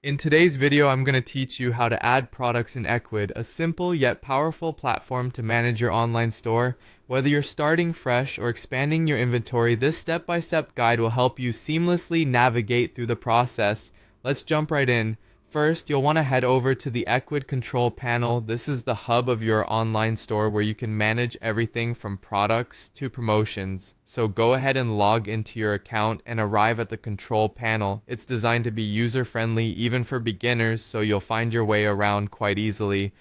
In today's video, I'm going to teach you how to add products in Ecwid, a simple yet powerful platform to manage your online store. Whether you're starting fresh or expanding your inventory, this step-by-step guide will help you seamlessly navigate through the process. Let's jump right in. First, you'll want to head over to the Ecwid control panel. This is the hub of your online store where you can manage everything from products to promotions. So go ahead and log into your account and arrive at the control panel. It's designed to be user-friendly even for beginners, so you'll find your way around quite easily.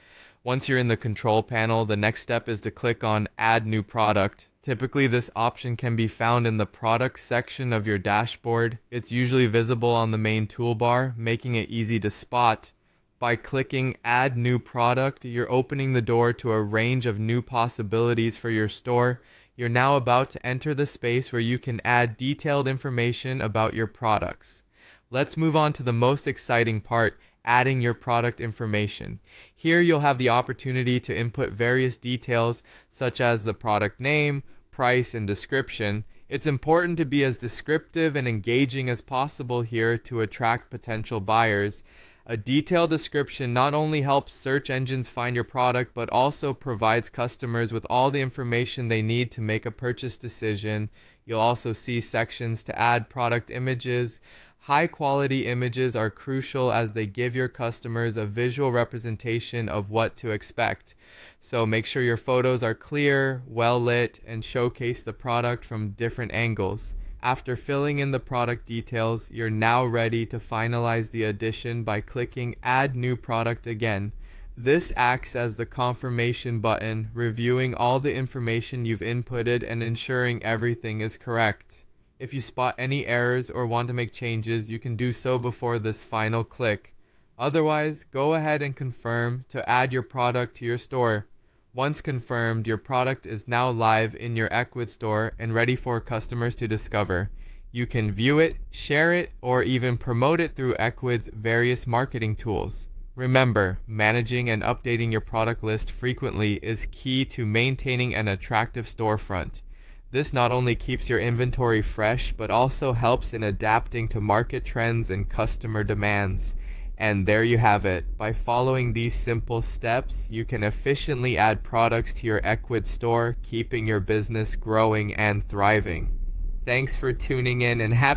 Once you're in the control panel, the next step is to click on Add New Product. Typically, this option can be found in the Products section of your dashboard. It's usually visible on the main toolbar, making it easy to spot. By clicking Add New Product, you're opening the door to a range of new possibilities for your store. You're now about to enter the space where you can add detailed information about your products. Let's move on to the most exciting part, adding your product information. Here you'll have the opportunity to input various details such as the product name, price, and description. It's important to be as descriptive and engaging as possible here to attract potential buyers. A detailed description not only helps search engines find your product, but also provides customers with all the information they need to make a purchase decision. You'll also see sections to add product images. High quality images are crucial as they give your customers a visual representation of what to expect. So make sure your photos are clear, well lit, and showcase the product from different angles. After filling in the product details, you're now ready to finalize the addition by clicking Add New Product again. This acts as the confirmation button, reviewing all the information you've inputted and ensuring everything is correct. If you spot any errors or want to make changes, you can do so before this final click. Otherwise, go ahead and confirm to add your product to your store. Once confirmed, your product is now live in your Ecwid store and ready for customers to discover. You can view it, share it, or even promote it through Ecwid's various marketing tools. Remember, managing and updating your product list frequently is key to maintaining an attractive storefront. This not only keeps your inventory fresh, but also helps in adapting to market trends and customer demands. And there you have it. By following these simple steps, you can efficiently add products to your Ecwid store, keeping your business growing and thriving. Thanks for tuning in and happy